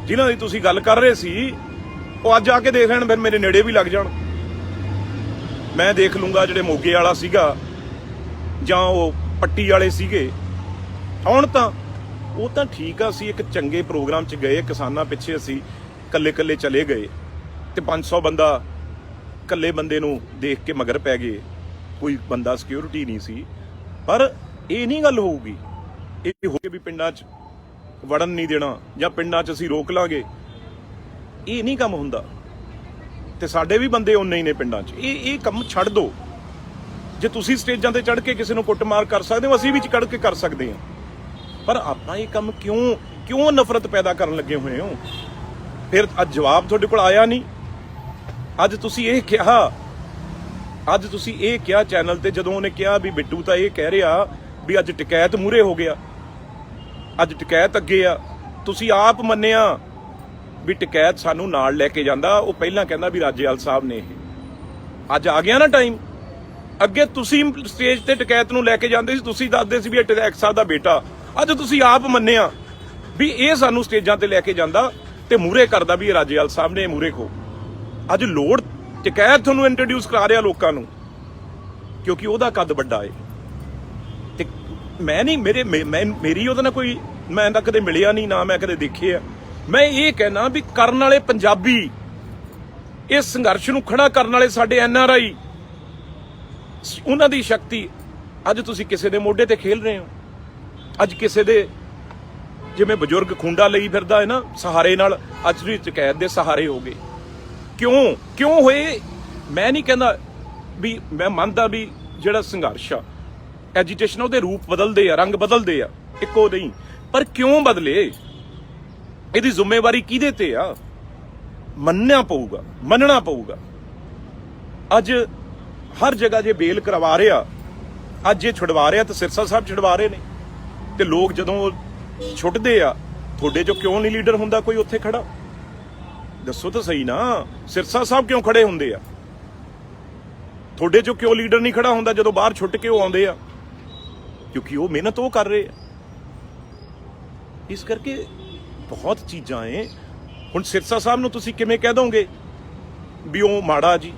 ਜਿਨ੍ਹਾਂ ਦੀ ਤੁਸੀਂ ਗੱਲ ਕਰ ਰਹੇ ਸੀ, ਉਹ ਅੱਜ ਆ ਕੇ ਦੇਖ ਲੈਣ, ਫਿਰ ਮੇਰੇ ਨੇੜੇ ਵੀ ਲੱਗ ਜਾਣ। मैं देख लूँगा ਜਿਹੜੇ ਮੋਗੇ ਵਾਲਾ ਸੀਗਾ ਜਾਂ ਉਹ ਪੱਟੀ ਵਾਲੇ ਸੀਗੇ ਆਉਣ ਤਾਂ ਉਹ ਤਾਂ ਠੀਕ ਆ। ਅਸੀਂ ਇੱਕ ਚੰਗੇ ਪ੍ਰੋਗਰਾਮ 'ਚ ਗਏ, ਕਿਸਾਨਾਂ ਪਿੱਛੇ ਅਸੀਂ ਕੱਲੇ ਕੱਲੇ ਚਲੇ ਗਏ ਤੇ 500 ਬੰਦਾ ਕੱਲੇ ਬੰਦੇ ਨੂੰ ਦੇਖ ਕੇ ਮਗਰ ਪੈ ਗਏ, ਕੋਈ ਬੰਦਾ ਸਿਕਿਉਰਿਟੀ ਨਹੀਂ ਸੀ। ਪਰ ਇਹ ਨਹੀਂ ਗੱਲ ਹੋਊਗੀ, ਇਹ ਹੋ ਕੇ ਵੀ ਪਿੰਡਾਂ 'ਚ ਵੜਨ ਨਹੀਂ ਦੇਣਾ ਜਾਂ ਪਿੰਡਾਂ 'ਚ ਅਸੀਂ ਰੋਕ ਲਾਂਗੇ, ਇਹ ਨਹੀਂ ਕੰਮ ਹੁੰਦਾ। ਤੇ ਸਾਡੇ ਵੀ ਬੰਦੇ ਉਨੇ ਹੀ ਨੇ ਪਿੰਡਾਂ 'ਚ। ਇਹ ਕੰਮ ਛੱਡ ਦਿਓ। ਜੇ ਤੁਸੀਂ ਸਟੇਜਾਂ ਤੇ ਚੜ੍ਹ ਕੇ ਕਿਸੇ ਨੂੰ ਕੁੱਟਮਾਰ ਕਰ ਸਕਦੇ ਹੋ, ਅਸੀਂ ਵੀ ਚੜ੍ਹ ਕੇ ਕਰ ਸਕਦੇ ਹਾਂ। ਪਰ ਆਪਾਂ ਇਹ ਕੰਮ ਕਿਉਂ ਨਫ਼ਰਤ ਪੈਦਾ ਕਰਨ ਲੱਗੇ ਹੋਏ ਹੋ? ਫਿਰ ਅੱਜ ਜਵਾਬ ਤੁਹਾਡੇ ਕੋਲ ਆਇਆ ਨਹੀਂ। ਅੱਜ ਤੁਸੀਂ ਇਹ ਕਿਹਾ ਚੈਨਲ ਤੇ, ਜਦੋਂ ਉਹਨੇ ਕਿਹਾ ਵੀ ਬਿੱਟੂ ਤਾਂ ਇਹ ਕਹਿ ਰਿਹਾ ਵੀ ਅੱਜ ਟਿਕੈਤ ਮੂਹਰੇ ਹੋ ਗਿਆ, ਅੱਜ ਟਿਕੈਤ ਅੱਗੇ ਆ। ਤੁਸੀਂ ਆਪ ਮੰਨਿਆ ਵੀ ਟਿਕੈਤ ਸਾਨੂੰ ਨਾਲ ਲੈ ਕੇ ਜਾਂਦਾ। ਉਹ ਪਹਿਲਾਂ ਕਹਿੰਦਾ ਵੀ ਰਾਜੇਵਾਲ ਸਾਹਿਬ ਨੇ ਇਹ। ਅੱਜ ਆ ਗਿਆ ਨਾ ਟਾਈਮ। ਅੱਗੇ ਤੁਸੀਂ ਸਟੇਜ ਤੇ ਟਿਕੈਤ ਨੂੰ ਲੈ ਕੇ ਜਾਂਦੇ ਸੀ, ਤੁਸੀਂ ਦੱਸਦੇ ਸੀ ਵੀ ਇਹ ਟਿਕੈਤ ਸਾਹਿਬ ਦਾ ਬੇਟਾ। ਅੱਜ ਤੁਸੀਂ ਆਪ ਮੰਨਿਆ ਵੀ ਇਹ ਸਾਨੂੰ ਸਟੇਜਾਂ ਤੇ ਲੈ ਕੇ ਜਾਂਦਾ ਤੇ ਮੂਹਰੇ ਕਰਦਾ ਵੀ ਇਹ ਰਾਜੇਵਾਲ ਸਾਹਿਬ ਨੇ ਮੂਹਰੇ ਖੋ। ਅੱਜ ਲੋੜ ਟਿਕੈਤ ਤੁਹਾਨੂੰ ਇੰਟਰੋਡਿਊਸ ਕਰਾ ਰਿਹਾ ਲੋਕਾਂ ਨੂੰ, ਕਿਉਂਕਿ ਉਹਦਾ ਕੱਦ ਵੱਡਾ ਏ। ਤੇ ਮੈਂ ਨਹੀਂ ਮੇਰੀ ਉਹਦੇ ਨਾਲ ਕੋਈ, ਮੈਂ ਤਾਂ ਕਦੇ ਮਿਲਿਆ ਨਹੀਂ, ਨਾ ਮੈਂ ਕਦੇ ਦੇਖਿਆ। ਮੈਂ ਇਹ ਕਹਿਣਾ ਵੀ ਕਰਨ ਵਾਲੇ ਪੰਜਾਬੀ, ਇਸ ਸੰਘਰਸ਼ ਨੂੰ ਖੜਾ ਕਰਨ ਵਾਲੇ ਸਾਡੇ NRI, ਉਹਨਾਂ ਦੀ ਸ਼ਕਤੀ ਅੱਜ ਤੁਸੀਂ ਕਿਸੇ ਦੇ ਮੋਢੇ ਤੇ ਖੇਲ ਰਹੇ ਹੋ। ਅੱਜ ਕਿਸੇ ਦੇ, ਜਿਵੇਂ ਬਜ਼ੁਰਗ ਖੁੰਡਾ ਲਈ ਫਿਰਦਾ ਹੈ ਨਾ ਸਹਾਰੇ ਨਾਲ, ਅੱਜ ਤੁਸੀਂ ਟਿਕੈਤ ਦੇ ਸਹਾਰੇ ਹੋ ਗਏ। ਕਿਉਂ ਹੋਏ? ਮੈਂ ਨਹੀਂ ਕਹਿੰਦਾ ਵੀ, ਮੈਂ ਮੰਨਦਾ ਵੀ ਜਿਹੜਾ ਸੰਘਰਸ਼ ਆ, ਐਜੀਟੇਸ਼ਨ, ਉਹਦੇ ਰੂਪ ਬਦਲਦੇ ਆ, ਰੰਗ ਬਦਲਦੇ ਆ, ਇੱਕੋ ਨਹੀਂ। ਪਰ ਕਿਉਂ ਬਦਲੇ? ਇਹਦੀ ਜ਼ਿੰਮੇਵਾਰੀ ਕਿਹਦੇ ਤੇ ਆ? ਮੰਨਣਾ ਪਊਗਾ। ਅੱਜ ਹਰ ਜਗ੍ਹਾ ਜੇ ਬੇਲ ਕਰਵਾ ਰਿਹਾ, ਅੱਜ ਇਹ ਛੁਡਵਾ ਰਿਹਾ ਤਾਂ ਸਿਰਸਾ ਸਾਹਿਬ ਛੁਡਵਾ ਰਹੇ ਨੇ। ਤੇ ਲੋਕ ਜਦੋਂ ਛੁੱਟਦੇ ਆ, ਤੁਹਾਡੇ ਚੋਂ ਕਿਉਂ ਨਹੀਂ ਲੀਡਰ ਹੁੰਦਾ ਕੋਈ ਉੱਥੇ ਖੜਾ? ਦੱਸੋ ਤਾਂ ਸਹੀ ਨਾ। ਸਿਰਸਾ ਸਾਹਿਬ ਕਿਉਂ ਖੜੇ ਹੁੰਦੇ ਆ? ਤੁਹਾਡੇ ਚੋਂ ਕਿਉਂ ਲੀਡਰ ਨਹੀਂ ਖੜਾ ਹੁੰਦਾ ਜਦੋਂ ਬਾਹਰ ਛੁੱਟ ਕੇ ਉਹ ਆਉਂਦੇ ਆ? ਕਿਉਂਕਿ ਉਹ ਮਿਹਨਤ ਉਹ ਕਰ ਰਹੇ ਆ। ਇਸ ਕਰਕੇ ਬਹੁਤ ਚੀਜ਼ਾਂ ਏ। ਹੁਣ ਸਿਰਸਾ ਸਾਹਿਬ ਨੂੰ ਤੁਸੀਂ ਕਿਵੇਂ ਕਹਿ ਦੋਗੇ ਵੀ ਉਹ ਮਾੜਾ ਜੀ,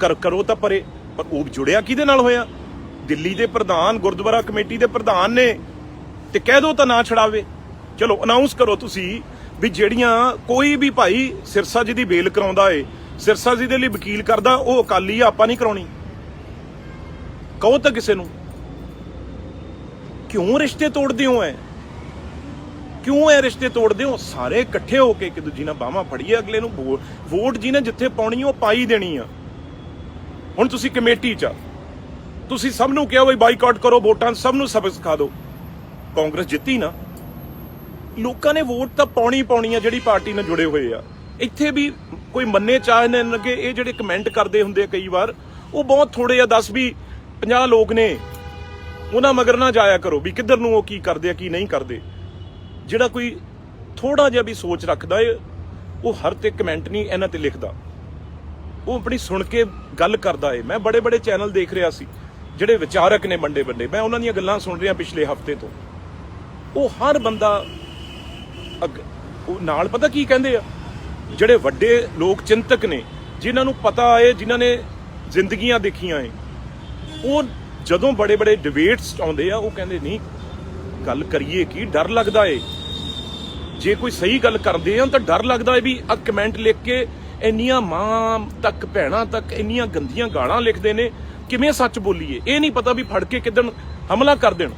ਕਰੋ ਤਾਂ ਪਰੇ। ਪਰ ਉਹ ਜੁੜਿਆ ਕਿਹਦੇ ਨਾਲ ਹੋਇਆ? ਦਿੱਲੀ ਦੇ ਪ੍ਰਧਾਨ, ਗੁਰਦੁਆਰਾ ਕਮੇਟੀ ਦੇ ਪ੍ਰਧਾਨ ਨੇ। ਤੇ ਕਹਿ ਦੋ ਤਾਂ ਨਾ ਛਡਾਵੇ। ਚਲੋ ਅਨਾਉਂਸ ਕਰੋ ਤੁਸੀਂ ਵੀ ਜਿਹੜੀਆਂ ਕੋਈ ਵੀ ਭਾਈ ਸਿਰਸਾ ਜੀ ਦੀ ਬੇਲ ਕਰਾਉਂਦਾ ਏ, ਸਿਰਸਾ ਜੀ ਦੇ ਲਈ ਵਕੀਲ ਕਰਦਾ, ਉਹ ਅਕਾਲੀ ਆ, ਆਪਾਂ ਨਹੀਂ ਕਰਾਉਣੀ। ਕਹੋ ਤਾਂ ਕਿਸੇ ਨੂੰ। ਕਿਉਂ ਰਿਸ਼ਤੇ ਤੋੜਦੇ ਹੋ? ਕਿਉਂ ਇਹ ਰਿਸ਼ਤੇ ਤੋੜਦੇ ਹੋ? ਸਾਰੇ ਇਕੱਠੇ ਹੋ ਕੇ ਇੱਕ ਦੂਜੀ ਨਾਲ ਬਾਹਾਂ ਫੜੀਏ, ਅਗਲੇ ਨੂੰ ਵੋਟ ਜਿਹਨੇ ਜਿੱਥੇ ਪਾਉਣੀ ਉਹ ਪਾਈ ਦੇਣੀ ਆ। ਹੁਣ ਤੁਸੀਂ ਕਮੇਟੀ 'ਚ ਤੁਸੀਂ ਸਭ ਨੂੰ ਕਿਹਾ ਬਈ ਬਾਈਕਾਟ ਕਰੋ ਵੋਟਾਂ, ਸਭ ਨੂੰ ਸਬਕ ਸਿਖਾ ਦਿਓ। ਕਾਂਗਰਸ ਜਿੱਤੀ ਨਾ, ਲੋਕਾਂ ਨੇ ਵੋਟ ਤਾਂ ਪਾਉਣੀ ਆ ਜਿਹੜੀ ਪਾਰਟੀ ਨਾਲ ਜੁੜੇ ਹੋਏ ਆ। ਇੱਥੇ ਵੀ ਕੋਈ ਮੰਨੇ ਚਾਹੇ ਨਾ ਲੱਗੇ, ਇਹ ਜਿਹੜੇ ਕਮੈਂਟ ਕਰਦੇ ਹੁੰਦੇ ਆ ਕਈ ਵਾਰ, ਉਹ ਬਹੁਤ ਥੋੜੇ ਆ, 10-20 50 ਲੋਕ ਨੇ। ਉਹਨਾਂ ਮਗਰ ਨਾ ਜਾਇਆ ਕਰੋ ਵੀ ਕਿੱਧਰ ਨੂੰ ਉਹ ਕੀ ਕਰਦੇ ਆ ਕੀ ਨਹੀਂ ਕਰਦੇ। ਜਿਹੜਾ ਕੋਈ ਥੋੜਾ ਜਿਹਾ ਵੀ ਸੋਚ ਰੱਖਦਾ ਏ, ਉਹ ਹਰ ਤੇ ਕਮੈਂਟ ਨਹੀਂ ਇਹਨਾਂ ਤੇ ਲਿਖਦਾ, ਉਹ ਆਪਣੀ ਸੁਣ ਕੇ ਗੱਲ ਕਰਦਾ ਏ। ਮੈਂ ਬੜੇ ਚੈਨਲ ਦੇਖ ਰਿਹਾ ਸੀ ਜਿਹੜੇ ਵਿਚਾਰਕ ਨੇ ਵੱਡੇ, ਮੈਂ ਉਹਨਾਂ ਦੀਆਂ ਗੱਲਾਂ ਸੁਣ ਰਿਹਾ ਪਿਛਲੇ ਹਫ਼ਤੇ ਤੋਂ। ਉਹ ਹਰ ਬੰਦਾ ਉਹ ਨਾਲ ਪਤਾ ਕੀ ਕਹਿੰਦੇ ਆ, ਜਿਹੜੇ ਵੱਡੇ ਲੋਕ ਚਿੰਤਕ ਨੇ, ਜਿਨ੍ਹਾਂ ਨੂੰ ਪਤਾ ਏ, ਜਿਨ੍ਹਾਂ ਨੇ ਜ਼ਿੰਦਗੀਆਂ ਦੇਖੀਆਂ ਏ, ਉਹ ਜਦੋਂ ਬੜੇ ਡਿਬੇਟਸ ਆਉਂਦੇ ਆ, ਉਹ ਕਹਿੰਦੇ ਨਹੀਂ ਗੱਲ ਕਰੀਏ ਕੀ, ਡਰ ਲੱਗਦਾ ਏ। ਜੇ ਕੋਈ ਸਹੀ ਗੱਲ ਕਰਦੇ ਆ ਤਾਂ ਡਰ ਲੱਗਦਾ ਏ ਵੀ ਆ ਕਮੈਂਟ ਲਿਖ ਕੇ ਇੰਨੀਆਂ ਮਾਂ ਤੱਕ, ਭੈਣਾਂ ਤੱਕ ਇੰਨੀਆਂ ਗੰਦੀਆਂ ਗਾਲਾਂ ਲਿਖਦੇ ਨੇ, ਕਿਵੇਂ ਸੱਚ ਬੋਲੀਏ? ਇਹ ਨਹੀਂ ਪਤਾ ਵੀ ਫੜ ਕੇ ਕਿੱਦਣ ਹਮਲਾ ਕਰ ਦੇਣ।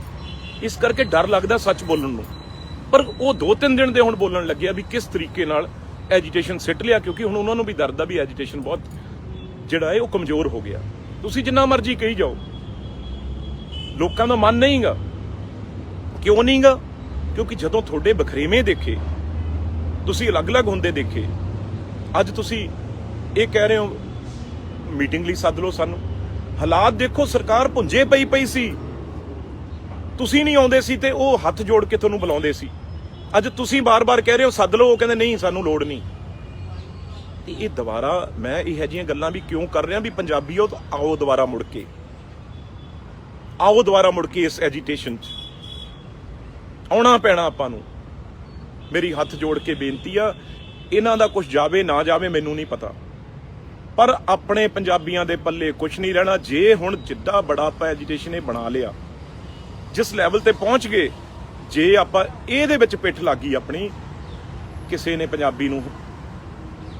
ਇਸ ਕਰਕੇ ਡਰ ਲੱਗਦਾ ਸੱਚ ਬੋਲਣ ਨੂੰ। ਪਰ ਉਹ 2-3 ਦਿਨ ਦੇ ਹੁਣ ਬੋਲਣ ਲੱਗਿਆ ਵੀ ਕਿਸ ਤਰੀਕੇ ਨਾਲ ਐਜੀਟੇਸ਼ਨ ਸਿੱਟ ਲਿਆ, ਕਿਉਂਕਿ ਹੁਣ ਉਹਨਾਂ ਨੂੰ ਵੀ ਡਰਦਾ ਵੀ ਐਜੀਟੇਸ਼ਨ ਬਹੁਤ ਜਿਹੜਾ ਹੈ ਉਹ ਕਮਜ਼ੋਰ ਹੋ ਗਿਆ। ਤੁਸੀਂ ਜਿੰਨਾ ਮਰਜ਼ੀ ਕਹੀ ਜਾਓ, ਲੋਕਾਂ ਦਾ ਮਨ ਨਹੀਂਗਾ। ਕਿਉਂ ਨਹੀਂਗਾ? ਕਿਉਂਕਿ ਜਦੋਂ ਤੁਹਾਡੇ ਬਖਰੇਵੇਂ ਦੇਖੇ, ਤੁਸੀਂ ਅਲੱਗ-ਅਲੱਗ ਹੁੰਦੇ ਦੇਖੇ। ਅੱਜ ਤੁਸੀਂ ਇਹ ਕਹਿ ਰਹੇ ਹੋ ਮੀਟਿੰਗ ਲਈ ਸੱਦ ਲਓ ਸਾਨੂੰ। ਹਾਲਾਤ ਦੇਖੋ, ਸਰਕਾਰ ਭੁੰਜੇ ਪਈ ਸੀ, ਤੁਸੀਂ ਨਹੀਂ ਆਉਂਦੇ ਸੀ ਤੇ ਉਹ ਹੱਥ ਜੋੜ ਕੇ ਤੁਹਾਨੂੰ ਬੁਲਾਉਂਦੇ ਸੀ। ਅੱਜ ਤੁਸੀਂ ਬਾਰ-ਬਾਰ ਕਹਿ ਰਹੇ ਹੋ ਸੱਦ ਲਓ, ਉਹ ਕਹਿੰਦੇ ਨਹੀਂ ਸਾਨੂੰ ਲੋੜ ਨਹੀਂ। ਤੇ ਇਹ ਦੁਬਾਰਾ ਮੈਂ ਇਹੋ ਜਿਹੀਆਂ ਗੱਲਾਂ ਵੀ ਕਿਉਂ ਕਰ ਰਿਹਾ ਵੀ ਪੰਜਾਬੀਓ ਆਓ ਦੁਬਾਰਾ ਮੁੜ ਕੇ ਇਸ ਐਜੀਟੇਸ਼ਨ 'ਚ ਆਉਣਾ ਪੈਣਾ ਆਪਾਂ ਨੂੰ। ਮੇਰੀ ਹੱਥ ਜੋੜ ਕੇ ਬੇਨਤੀ ਆ, ਇਹਨਾਂ ਦਾ ਕੁਝ ਜਾਵੇ ਨਾ ਜਾਵੇ ਮੈਨੂੰ ਨਹੀਂ ਪਤਾ, ਪਰ ਆਪਣੇ ਪੰਜਾਬੀਆਂ ਦੇ ਪੱਲੇ ਕੁਝ ਨਹੀਂ ਰਹਿਣਾ। ਜੇ ਹੁਣ ਜਿੱਦਾਂ ਬੜਾ ਆਪਾਂ ਐਜੀਟੇਸ਼ਨ ਇਹ ਬਣਾ ਲਿਆ, ਜਿਸ ਲੈਵਲ ਤੇ ਪਹੁੰਚ ਗਏ, ਜੇ ਆਪਾਂ ਇਹਦੇ ਵਿੱਚ ਪਿੱਠ ਲੱਗੀ ਆਪਣੀ, ਕਿਸੇ ਨੇ ਪੰਜਾਬੀ ਨੂੰ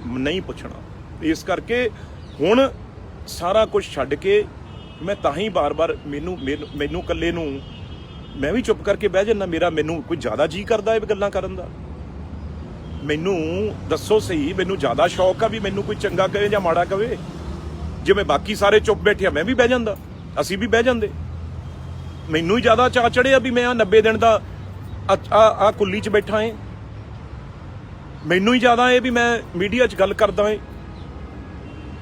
ਨਹੀਂ ਪੁੱਛਣਾ। ਇਸ ਕਰਕੇ ਹੁਣ ਸਾਰਾ ਕੁਝ ਛੱਡ ਕੇ ਮੈਂ ਤਾਂ ਹੀ ਬਾਰ-ਬਾਰ ਮੈਨੂੰ ਇਕੱਲੇ ਨੂੰ ਮੈਂ ਵੀ ਚੁੱਪ ਕਰਕੇ ਬਹਿ ਜਾਂਦਾ। ਮੈਨੂੰ ਕੋਈ ਜ਼ਿਆਦਾ ਜੀ ਕਰਦਾ ਇਹ ਗੱਲਾਂ ਕਰਨ ਦਾ? ਮੈਨੂੰ ਦੱਸੋ ਸਹੀ, ਮੈਨੂੰ ਜ਼ਿਆਦਾ ਸ਼ੌਕ ਆ ਵੀ ਮੈਨੂੰ ਕੋਈ ਚੰਗਾ ਕਹੇ ਜਾਂ ਮਾੜਾ ਕਹੇ? ਜਿਵੇਂ ਬਾਕੀ ਸਾਰੇ ਚੁੱਪ ਬੈਠੇ ਆ, ਮੈਂ ਵੀ ਬਹਿ ਜਾਂਦਾ, ਅਸੀਂ ਵੀ ਬਹਿ ਜਾਂਦੇ। ਮੈਨੂੰ ਹੀ ਜ਼ਿਆਦਾ ਚਾਅ ਚੜਿਆ ਵੀ ਮੈਂ 90 ਦਿਨ ਦਾ ਆ ਕੁੱਲੀ 'ਚ ਬੈਠਾ ਏ। ਮੈਨੂੰ ਹੀ ਜ਼ਿਆਦਾ ਇਹ ਵੀ ਮੈਂ ਮੀਡੀਆ 'ਚ ਗੱਲ ਕਰਦਾ ਏ।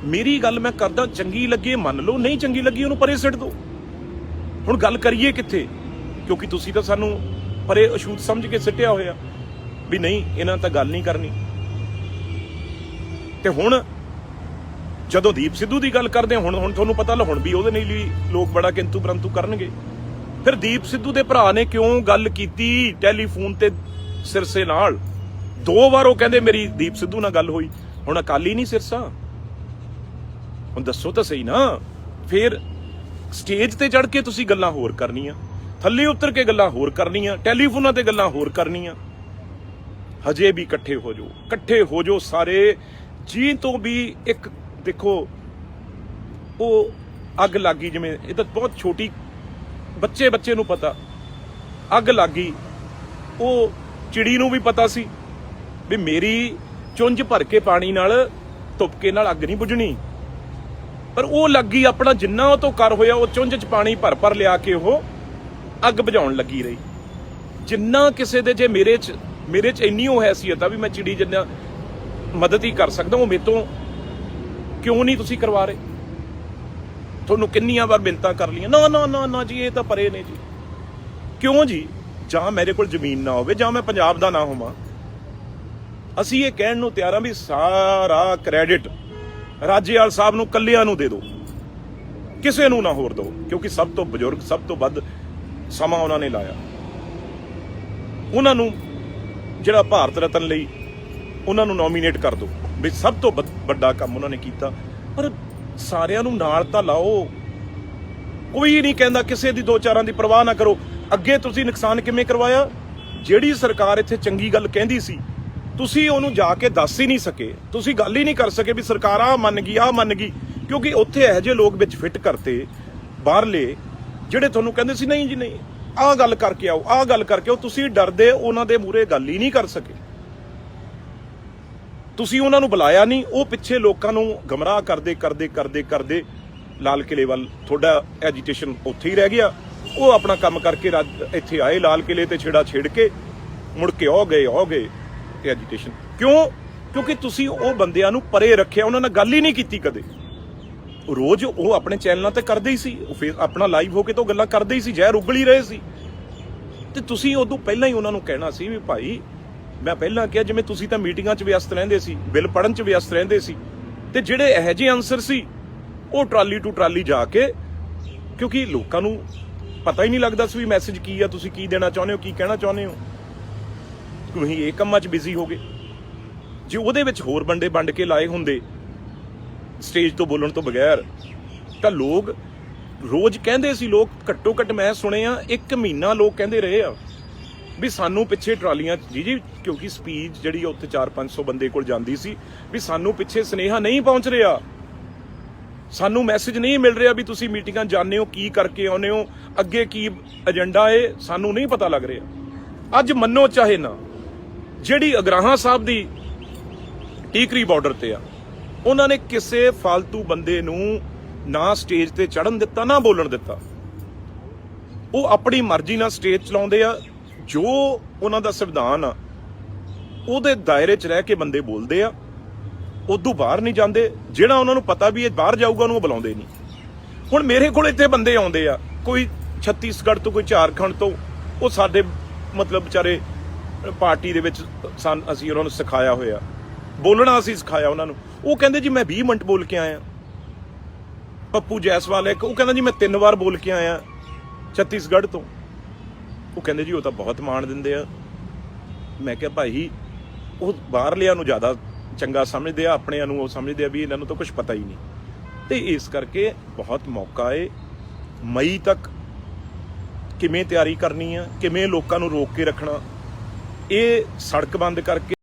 ਮੇਰੀ ਗੱਲ ਮੈਂ ਕਰਦਾ, ਚੰਗੀ ਲੱਗੇ ਮੰਨ ਲਓ, ਨਹੀਂ ਚੰਗੀ ਲੱਗੀ ਉਹਨੂੰ ਪਰੇ ਸਿੱਟ ਦਿਓ। ਹੁਣ ਗੱਲ ਕਰੀਏ ਕਿੱਥੇ? ਕਿਉਂਕਿ ਤੁਸੀਂ ਤਾਂ ਸਾਨੂੰ ਪਰੇ ਅਛੂਤ ਸਮਝ ਕੇ ਸਿੱਟਿਆ ਹੋਇਆ ਵੀ ਨਹੀਂ, ਇਹਨਾਂ ਤਾਂ ਗੱਲ ਨਹੀਂ ਕਰਨੀ। ਤੇ ਹੁਣ ਜਦੋਂ ਦੀਪ ਸਿੱਧੂ ਦੀ ਗੱਲ ਕਰਦੇ ਹੁਣ ਤੁਹਾਨੂੰ ਪਤਾ ਹੁਣ ਵੀ ਉਹਦੇ ਲਈ ਲੋਕ ਬੜਾ ਕਿੰਤੂ ਪਰੰਤੂ ਕਰਨਗੇ। ਫਿਰ ਦੀਪ ਸਿੱਧੂ ਦੇ ਭਰਾ ਨੇ ਕਿਉਂ ਗੱਲ ਕੀਤੀ ਟੈਲੀਫੋਨ ਤੇ ਸਿਰਸੇ ਨਾਲ? 2 ਵਾਰ ਉਹ ਕਹਿੰਦੇ ਮੇਰੀ ਦੀਪ ਸਿੱਧੂ ਨਾਲ ਗੱਲ ਹੋਈ। ਹੁਣ ਅਕਾਲੀ ਨਹੀਂ ਸਿਰਸਾ? ਹੁਣ ਦੱਸੋ ਤਾਂ ਸਹੀ ਨਾ। ਫਿਰ ਸਟੇਜ ਤੇ ਚੜ ਕੇ ਤੁਸੀਂ ਗੱਲਾਂ ਹੋਰ ਕਰਨੀਆਂ, ਥੱਲੇ ਉਤਰ ਕੇ ਗੱਲਾਂ ਹੋਰ ਕਰਨੀਆਂ, ਟੈਲੀਫੋਨਾਂ ਤੇ ਗੱਲਾਂ ਹੋਰ ਕਰਨੀਆਂ। ਹਜੇ ਵੀ ਇਕੱਠੇ ਹੋ ਜਾਓ ਸਾਰੇ। ਜੀ ਤੋਂ ਵੀ ਇੱਕ ਦੇਖੋ, ਉਹ ਅੱਗ ਲੱਗੀ, ਜਿਵੇਂ ਇਹ ਤਾਂ ਬਹੁਤ ਛੋਟੀ ਬੱਚੇ ਨੂੰ ਪਤਾ, ਅੱਗ ਲੱਗੀ। ਉਹ ਚਿੜੀ ਨੂੰ ਵੀ ਪਤਾ ਸੀ ਵੀ ਮੇਰੀ ਚੁੰਝ ਭਰ ਕੇ ਪਾਣੀ ਨਾਲ, ਤੁਪਕੇ ਨਾਲ ਅੱਗ ਨਹੀਂ ਬੁਝਣੀ। ਪਰ ਉਹ ਲੱਗੀ, ਆਪਣਾ ਜਿੰਨਾ ਉਹ ਤੋਂ ਕਰ ਹੋਇਆ, ਉਹ ਚੁੰਝ 'ਚ ਪਾਣੀ ਭਰ ਲਿਆ ਕੇ ਉਹ ਅੱਗ ਬੁਝਾਉਣ ਲੱਗੀ ਰਹੀ। ਜਿੰਨਾ ਕਿਸੇ ਦੇ, ਜੇ ਮੇਰੇ 'ਚ ਇੰਨੀ ਉਹ ਹੈਸੀਅਤ ਆ ਵੀ ਮੈਂ ਚਿੜੀ ਜਿੰਨਾ ਮਦਦ ਹੀ ਕਰ ਸਕਦਾ, ਉਹ ਮੇਰੇ ਤੋਂ ਕਿਉਂ ਨਹੀਂ ਤੁਸੀਂ ਕਰਵਾ ਰਹੇ? ਤੁਹਾਨੂੰ ਕਿੰਨੀਆਂ ਵਾਰ ਮਿੰਨਤਾਂ ਕਰ ਲਈਆਂ, ਨਾ ਜੀ ਇਹ ਤਾਂ ਪਰੇ ਨੇ ਜੀ। ਕਿਉਂ ਜੀ? ਜਾਂ ਮੇਰੇ ਕੋਲ ਜ਼ਮੀਨ ਨਾ ਹੋਵੇ, ਜਾਂ ਮੈਂ ਪੰਜਾਬ ਦਾ ਨਾ ਹੋਵਾਂ। ਅਸੀਂ ਇਹ ਕਹਿਣ ਨੂੰ ਤਿਆਰ ਹਾਂ ਵੀ ਸਾਰਾ ਕ੍ਰੈਡਿਟ ਰਾਜੇਵਾਲ ਸਾਹਿਬ ਨੂੰ ਕੱਲਿਆਂ ਨੂੰ ਦੇ ਦਿਓ, ਕਿਸੇ ਨੂੰ ਨਾ ਹੋਰ ਦਿਓ, ਕਿਉਂਕਿ ਸਭ ਤੋਂ ਬਜ਼ੁਰਗ, ਸਭ ਤੋਂ ਵੱਧ ਸਮਾਂ ਉਹਨਾਂ ਨੇ ਲਾਇਆ। ਉਹਨਾਂ ਨੂੰ ਜਿਹੜਾ ਭਾਰਤ ਰਤਨ ਲਈ ਉਹਨਾਂ ਨੂੰ ਨੋਮੀਨੇਟ ਕਰ ਦਿਓ ਵੀ ਸਭ ਤੋਂ ਵੱਡਾ ਕੰਮ ਉਹਨਾਂ ਨੇ ਕੀਤਾ। ਪਰ ਸਾਰਿਆਂ ਨੂੰ ਨਾਲ ਤਾਂ ਲਾਓ। ਕੋਈ ਨਹੀਂ ਕਹਿੰਦਾ ਕਿਸੇ ਦੀ 2-4 ਦੀ ਪਰਵਾਹ ਨਾ ਕਰੋ। ਅੱਗੇ ਤੁਸੀਂ ਨੁਕਸਾਨ ਕਿਵੇਂ ਕਰਵਾਇਆ? ਜਿਹੜੀ ਸਰਕਾਰ ਇੱਥੇ ਚੰਗੀ ਗੱਲ ਕਹਿੰਦੀ ਸੀ, ਤੁਸੀਂ ਉਹਨੂੰ ਜਾ ਕੇ ਦੱਸ ਹੀ ਨਹੀਂ ਸਕੇ। ਤੁਸੀਂ ਗੱਲ ਹੀ ਨਹੀਂ ਕਰ ਸਕੇ ਵੀ ਸਰਕਾਰ ਆਹ ਮੰਨ ਗਈ, ਕਿਉਂਕਿ ਉੱਥੇ ਇਹੋ ਜਿਹੇ ਲੋਕ ਵਿੱਚ ਫਿੱਟ ਕਰਤੇ ਬਾਹਰਲੇ, ਜਿਹੜੇ ਤੁਹਾਨੂੰ ਕਹਿੰਦੇ ਸੀ ਨਹੀਂ ਜੀ ਨਹੀਂ, ਆਹ ਗੱਲ ਕਰਕੇ ਆਓ। ਤੁਸੀਂ ਡਰਦੇ ਉਹਨਾਂ ਦੇ ਮੂਹਰੇ ਗੱਲ ਹੀ ਨਹੀਂ ਕਰ ਸਕੇ। ਤੁਸੀਂ ਉਹਨਾਂ ਨੂੰ ਬੁਲਾਇਆ ਨਹੀਂ। ਉਹ ਪਿੱਛੇ ਲੋਕਾਂ ਨੂੰ ਗਮਰਾਹ ਕਰਦੇ ਲਾਲ ਕਿਲੇ ਵੱਲ, ਤੁਹਾਡਾ ਐਜੀਟੇਸ਼ਨ ਉੱਥੇ ਹੀ ਰਹਿ ਗਿਆ। ਉਹ ਆਪਣਾ ਕੰਮ ਕਰਕੇ ਇੱਥੇ ਆਏ, ਲਾਲ ਕਿਲੇ ਤੇ ਛੇੜ ਕੇ ਮੁੜ ਕੇ ਹੋ ਗਏ ਐਜੀਟੇਸ਼ਨ। ਕਿਉਂਕਿ ਤੁਸੀਂ ਉਹ ਬੰਦਿਆਂ ਨੂੰ ਪਰੇ ਰੱਖਿਆ, ਉਹਨਾਂ ਨਾਲ ਗੱਲ ਹੀ ਨਹੀਂ ਕੀਤੀ ਕਦੇ। ਰੋਜ਼ ਉਹ ਆਪਣੇ ਚੈਨਲਾਂ ਤੇ ਕਰਦੇ ਹੀ ਸੀ, ਫਿਰ ਆਪਣਾ ਲਾਈਵ ਹੋ ਕੇ ਤਾਂ ਗੱਲਾਂ ਕਰਦੇ ਹੀ ਸੀ, ਜ਼ਹਿਰ ਉਗਲ ਹੀ ਰਹੇ ਸੀ। ਤੇ ਤੁਸੀਂ ਉਦੋਂ ਪਹਿਲਾਂ ਹੀ ਉਹਨਾਂ ਨੂੰ ਕਹਿਣਾ ਸੀ ਵੀ ਭਾਈ, ਮੈਂ ਪਹਿਲਾਂ ਕਿਹਾ, ਜਿਵੇਂ ਤੁਸੀਂ ਤਾਂ ਮੀਟਿੰਗਾਂ 'ਚ ਵਿਅਸਤ ਰਹਿੰਦੇ ਸੀ, ਬਿੱਲ ਪੜ੍ਹਨ 'ਚ ਵਿਅਸਤ ਰਹਿੰਦੇ ਸੀ, ਤੇ ਜਿਹੜੇ ਇਹੋ ਜਿਹੇ ਆਨਸਰ ਸੀ ਉਹ ਟਰਾਲੀ ਟੂ ਟਰਾਲੀ ਜਾ ਕੇ, ਕਿਉਂਕਿ ਲੋਕਾਂ ਨੂੰ ਪਤਾ ਹੀ ਨਹੀਂ ਲੱਗਦਾ ਸੀ ਵੀ ਮੈਸੇਜ ਕੀ ਆ, ਤੁਸੀਂ ਕੀ ਦੇਣਾ ਚਾਹੁੰਦੇ ਹੋ, ਕੀ ਕਹਿਣਾ ਚਾਹੁੰਦੇ ਹੋ। ਤੁਸੀਂ ਇਹ ਕੰਮਾਂ 'ਚ ਬਿਜ਼ੀ ਹੋ ਗਏ। ਜੇ ਉਹਦੇ ਵਿੱਚ ਹੋਰ ਬੰਦੇ ਵੰਡ ਕੇ ਲਾਏ ਹੁੰਦੇ ਸਟੇਜ ਤੋਂ ਬੋਲਣ ਤੋਂ ਬਗੈਰ, ਤਾਂ ਲੋਕ ਰੋਜ਼ ਕਹਿੰਦੇ ਸੀ, ਲੋਕ ਘੱਟੋ ਘੱਟ ਮੈਂ ਸੁਣੇ ਆ 1 ਮਹੀਨਾ ਲੋਕ ਕਹਿੰਦੇ ਰਹੇ ਆ ਵੀ ਸਾਨੂੰ ਪਿੱਛੇ ਟਰਾਲੀਆਂ ਜੀ, ਕਿਉਂਕਿ ਸਪੀਚ ਜਿਹੜੀ ਉੱਥੇ 400-500 ਬੰਦੇ ਕੋਲ ਜਾਂਦੀ ਸੀ, ਵੀ ਸਾਨੂੰ ਪਿੱਛੇ ਸੁਨੇਹਾ ਨਹੀਂ ਪਹੁੰਚ ਰਿਹਾ, ਸਾਨੂੰ ਮੈਸੇਜ ਨਹੀਂ ਮਿਲ ਰਿਹਾ ਵੀ ਤੁਸੀਂ ਮੀਟਿੰਗਾਂ ਜਾਂਦੇ ਹੋ, ਕੀ ਕਰਕੇ ਆਉਂਦੇ ਹੋ, ਅੱਗੇ ਕੀ ਏਜੰਡਾ ਹੈ, ਸਾਨੂੰ ਨਹੀਂ ਪਤਾ ਲੱਗ ਰਿਹਾ। ਅੱਜ ਮੰਨੋ ਚਾਹੇ ਨਾ, ਜਿਹੜੀ ਅਗਰਾਹਾਂ ਸਾਹਿਬ ਦੀ ਟੀਕਰੀ ਬਾਰਡਰ ਤੇ ਆ, ਉਹਨਾਂ ਨੇ ਕਿਸੇ ਫਾਲਤੂ ਬੰਦੇ ਨੂੰ ਨਾ ਸਟੇਜ ਤੇ ਚੜ੍ਹਨ ਦਿੱਤਾ, ਨਾ ਬੋਲਣ ਦਿੱਤਾ। ਉਹ ਆਪਣੀ ਮਰਜ਼ੀ ਨਾਲ ਸਟੇਜ ਚਲਾਉਂਦੇ ਆ। ਜੋ ਉਹਨਾਂ ਦਾ ਸੰਵਿਧਾਨ ਆ, ਉਹਦੇ ਦਾਇਰੇ 'ਚ ਰਹਿ ਕੇ ਬੰਦੇ ਬੋਲਦੇ ਆ, ਉਦੋਂ ਬਾਹਰ ਨਹੀਂ ਜਾਂਦੇ। ਜਿਹੜਾ ਉਹਨਾਂ ਨੂੰ ਪਤਾ ਵੀ ਇਹ ਬਾਹਰ ਜਾਊਗਾ, ਉਹਨੂੰ ਬੁਲਾਉਂਦੇ ਨਹੀਂ। ਹੁਣ ਮੇਰੇ ਕੋਲ ਇੱਥੇ ਬੰਦੇ ਆਉਂਦੇ ਆ, ਕੋਈ ਛੱਤੀਸਗੜ੍ਹ ਤੋਂ, ਕੋਈ ਝਾਰਖੰਡ ਤੋਂ, ਉਹ ਸਾਡੇ ਮਤਲਬ ਵਿਚਾਰੇ ਪਾਰਟੀ ਦੇ ਵਿੱਚ ਅਸੀਂ ਉਹਨਾਂ ਨੂੰ ਸਿਖਾਇਆ ਹੋਇਆ, ਬੋਲਣਾ ਅਸੀਂ ਸਿਖਾਇਆ ਉਹਨਾਂ ਨੂੰ। ਉਹ ਕਹਿੰਦੇ ਜੀ ਮੈਂ 20 ਮਿੰਟ ਬੋਲ ਕੇ ਆਇਆ। ਪੱਪੂ ਜੈਸਵਾਲ ਇੱਕ, ਉਹ ਕਹਿੰਦਾ ਜੀ ਮੈਂ 3 ਵਾਰ ਬੋਲ ਕੇ ਆਇਆ ਛੱਤੀਸਗੜ੍ਹ ਤੋਂ। ਉਹ ਕਹਿੰਦੇ ਜੀ ਉਹ ਤਾਂ ਬਹੁਤ ਮਾਣ ਦਿੰਦੇ ਆ। ਮੈਂ ਕਿਹਾ ਭਾਈ, ਉਹ ਬਾਹਰਲਿਆਂ ਨੂੰ ਜ਼ਿਆਦਾ ਚੰਗਾ ਸਮਝਦੇ ਆ, ਆਪਣਿਆਂ ਨੂੰ ਉਹ ਸਮਝਦੇ ਆ ਵੀ ਇਹਨਾਂ ਨੂੰ ਤਾਂ ਕੁਝ ਪਤਾ ਹੀ ਨਹੀਂ। ਤੇ ਇਸ ਕਰਕੇ ਬਹੁਤ ਮੌਕਾ ਏ ਮਈ ਤੱਕ ਕਿਵੇਂ ਤਿਆਰੀ ਕਰਨੀ ਆ, ਕਿਵੇਂ ਲੋਕਾਂ ਨੂੰ ਰੋਕ ਕੇ ਰੱਖਣਾ। ਇਹ ਸੜਕ ਬੰਦ ਕਰਕੇ